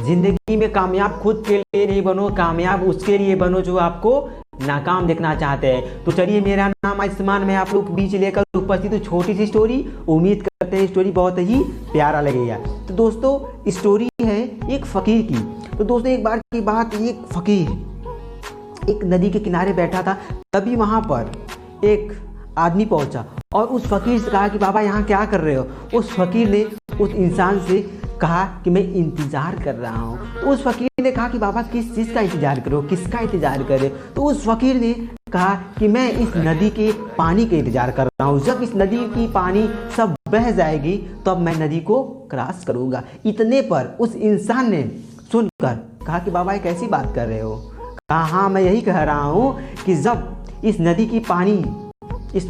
जिंदगी में कामयाब खुद के लिए नहीं बनो, कामयाब उसके लिए बनो जो आपको नाकाम देखना चाहते हैं। तो चलिए, मेरा नाम आयुष्मान, मैं आप लोग के बीच लेकर उपस्थित हूँ छोटी सी स्टोरी। उम्मीद करते हैं स्टोरी बहुत ही प्यारा लगेगा। तो दोस्तों, स्टोरी है एक फकीर की। तो दोस्तों, एक बार की बात, एक फकीर एक नदी के किनारे बैठा था। तभी वहाँ पर एक आदमी पहुंचा और उस फकीर से कहा कि बाबा यहाँ क्या कर रहे हो। उस फकीर ने उस इंसान से कहा कि मैं इंतज़ार कर रहा हूँ। तो उस फकीर ने कहा कि बाबा किस चीज़ का इंतज़ार करो, किसका इंतज़ार करे। तो उस फकीर ने कहा कि मैं इस नदी के पानी का इंतज़ार कर रहा हूँ। जब इस नदी की पानी सब बह जाएगी तब मैं नदी को क्रॉस करूँगा। इतने पर उस इंसान ने सुनकर कहा कि बाबा ये कैसी बात कर रहे हो। कहा हाँ, मैं यही कह रहा हूँ कि जब इस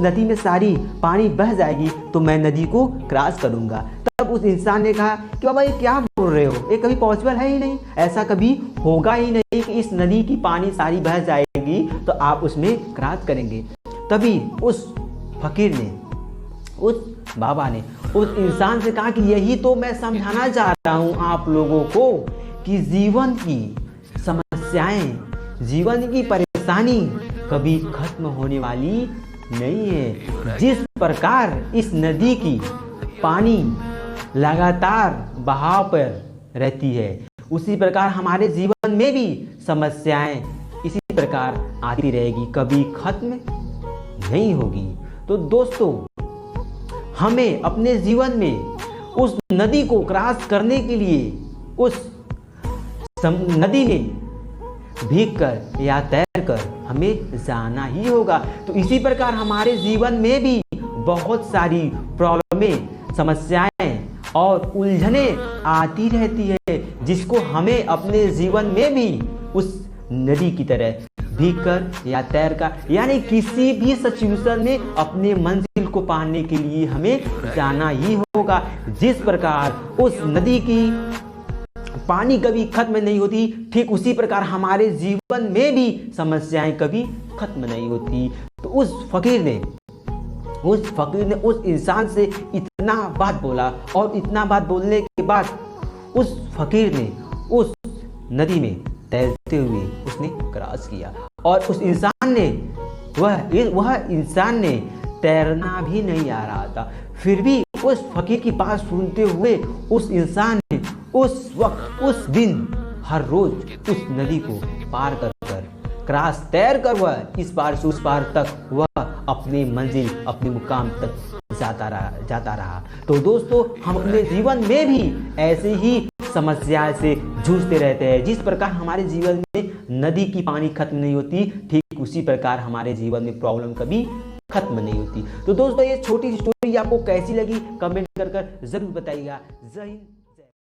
नदी में सारी पानी बह जाएगी तो मैं नदी को क्रॉस करूँगा। तब उस इंसान ने कहा कि बाबा ये क्या बोल रहे हो, ये कभी पॉसिबल है ही नहीं, ऐसा कभी होगा ही नहीं कि इस नदी की पानी सारी बह जाएगी तो आप उसमें क्रॉस करेंगे। तभी उस फकीर ने, उस बाबा ने उस इंसान से कहा कि यही तो मैं समझाना चाह रहा हूँ आप लोगों को कि जीवन की समस्याएं, जीवन की परेशानी कभी खत्म होने वाली नहीं है। जिस प्रकार इस नदी की पानी लगातार बहाव पर रहती है, उसी प्रकार हमारे जीवन में भी समस्याएं इसी प्रकार आती रहेगी, कभी खत्म नहीं होगी। तो दोस्तों, हमें अपने जीवन में उस नदी को क्रॉस करने के लिए उस नदी में भीग कर या तैर कर हमें जाना ही होगा। तो इसी प्रकार हमारे जीवन में भी बहुत सारी प्रॉब्लमें, समस्याएं और उलझने आती रहती है, जिसको हमें अपने जीवन में भी उस नदी की तरह भीग कर या तैर कर, यानी किसी भी सिचुएशन में अपने मंजिल को पाने के लिए हमें जाना ही होगा। जिस प्रकार उस नदी की पानी कभी खत्म नहीं होती, ठीक उसी प्रकार हमारे जीवन में भी समस्याएं कभी खत्म नहीं होती। तो उस फकीर ने उस इंसान से इतना बात बोला और इतना बात बोलने के बाद उस फकीर ने उस नदी में तैरते हुए उसने क्रॉस किया। और उस इंसान ने वह इंसान ने तैरना भी नहीं आ रहा था, फिर भी उस फकीर की बात सुनते हुए उस इंसान ने उस वक्त, उस दिन, हर रोज उस नदी को पार कर क्रॉस तैर कर वह इस पार से उस पार तक वह अपनी मंजिल, अपने मुकाम तक जाता रहा। तो दोस्तों, हम अपने जीवन में भी ऐसे ही समस्या से जूझते रहते हैं। जिस प्रकार हमारे जीवन में नदी की पानी खत्म नहीं होती, ठीक उसी प्रकार हमारे जीवन में प्रॉब्लम कभी खत्म नहीं होती। तो दोस्तों, ये छोटी सी स्टोरी आपको कैसी लगी कमेंट कर जरूर बताइएगा। जय हिंद।